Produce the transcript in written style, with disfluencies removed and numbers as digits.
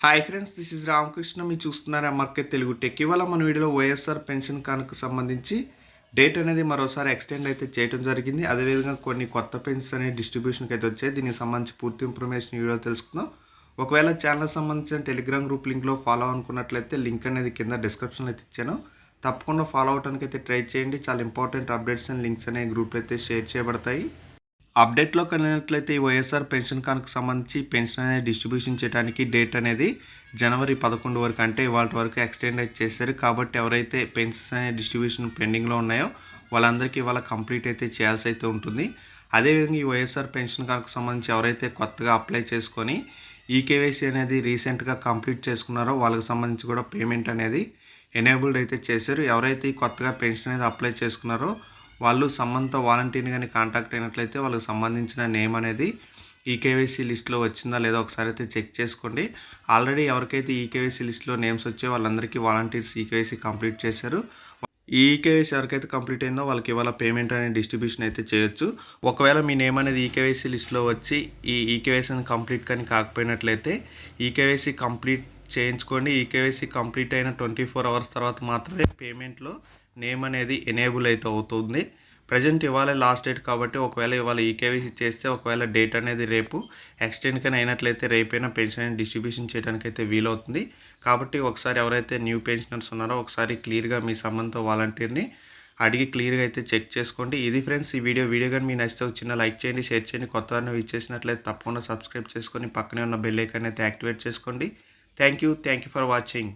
Hi friends, this is Ramakrishna. మీరు చూస్తున్నారు MRK Telugu tech. ఇవాళ మన వీడియోలో వైఎస్ఆర్ పెన్షన్ కానుకకు సంబంధించి డేట్ అనేది మరోసారి ఎక్స్టెండ్ అయితే చేయడం జరిగింది. అదేవిధంగా కొన్ని కొత్త పెన్షన్స్ అనేవి డిస్ట్రిబ్యూషన్కి అయితే వచ్చాయి. దీనికి సంబంధించి పూర్తి ఇన్ఫర్మేషన్ ఈ వీడియో తెలుసుకుందాం. ఒకవేళ ఛానల్ సంబంధించిన టెలిగ్రామ్ గ్రూప్ లింక్లో ఫాలో అనుకున్నట్లయితే లింక్ అనేది కింద డిస్క్రిప్షన్లో అయితే ఇచ్చాను. తప్పకుండా ఫాలో అవడానికి అయితే ట్రై చేయండి. చాలా ఇంపార్టెంట్ అప్డేట్స్ అండ్ లింక్స్ అనేవి గ్రూప్లో అయితే షేర్ చేయబడతాయి. అప్డేట్లో కలిగినట్లయితే ఈ వైఎస్ఆర్ పెన్షన్ కానుకకు సంబంధించి పెన్షన్ అనేది డిస్ట్రిబ్యూషన్ చేయడానికి డేట్ అనేది జనవరి 11 వరకు, అంటే ఇవాళ వరకు ఎక్స్టెండ్ అయితే చేశారు. కాబట్టి ఎవరైతే పెన్షన్ అనే డిస్ట్రిబ్యూషన్ పెండింగ్లో ఉన్నాయో వాళ్ళందరికీ ఇవాళ కంప్లీట్ అయితే చేయాల్సి అయితే ఉంటుంది. అదేవిధంగా ఈ వైఎస్ఆర్ పెన్షన్ కానుకకు సంబంధించి ఎవరైతే కొత్తగా అప్లై చేసుకొని ఈకేవైసీ అనేది రీసెంట్గా కంప్లీట్ చేసుకున్నారో వాళ్ళకి సంబంధించి కూడా పేమెంట్ అనేది ఎనేబుల్డ్ అయితే చేశారు. ఎవరైతే ఈ కొత్తగా పెన్షన్ అనేది అప్లై చేసుకున్నారో వాళ్ళు సంబంధిత వాలంటీర్ని కానీ కాంటాక్ట్ అయినట్లయితే వాళ్ళకి సంబంధించిన నేమ్ అనేది ఈకేవైసీ లిస్ట్లో వచ్చిందా లేదా ఒకసారి అయితే చెక్ చేసుకోండి. ఆల్రెడీ ఎవరికైతే ఈకేవైసీ లిస్ట్లో నేమ్స్ వచ్చాయో వాళ్ళందరికీ వాలంటీర్స్ ఈకేవైసీ కంప్లీట్ చేశారు. ఈ ఈకేవైసీ ఎవరికైతే కంప్లీట్ అయిందో వాళ్ళకి ఇవాళ పేమెంట్ అనేది డిస్ట్రిబ్యూషన్ అయితే చేయొచ్చు. ఒకవేళ మీ నేమ్ అనేది ఈకేవైసీ లిస్ట్లో వచ్చి ఈ ఈకేవైసీ అనేది కంప్లీట్ కానీ కాకపోయినట్లయితే ఈకేవైసీ కంప్లీట్ చేయించుకోండి. ఈకేవైసీ కంప్లీట్ అయిన 24 అవర్స్ తర్వాత మాత్రమే పేమెంట్లో నేమ్ అనేది ఎనేబుల్ అయితే అవుతుంది. ప్రజెంట్ ఇవాళ లాస్ట్ డేట్ కాబట్టి ఒకవేళ ఇవాళ ఈకేవైసీ చేస్తే ఒకవేళ డేట్ అనేది రేపు ఎక్స్టెండ్ కానీ అయినట్లయితే రేపైనా పెన్షన్ డిస్ట్రిబ్యూషన్ చేయడానికి అయితే వీలవుతుంది. కాబట్టి ఒకసారి ఎవరైతే న్యూ పెన్షనర్స్ ఉన్నారో ఒకసారి క్లియర్గా మీ సంబంధిత వాలంటీర్ని అడిగి క్లియర్గా అయితే చెక్ చేసుకోండి. ఇది ఫ్రెండ్స్ ఈ వీడియో కానీ మీకు నచ్చితే ఒక చిన్న లైక్ చేయండి, షేర్ చేయండి. కొత్త వారిని ఇచ్చేసినట్లయితే తప్పకుండా సబ్స్క్రైబ్ చేసుకొని పక్కనే ఉన్న బెల్ ఐకాన్ అయితే యాక్టివేట్ చేసుకోండి. Thank you for watching.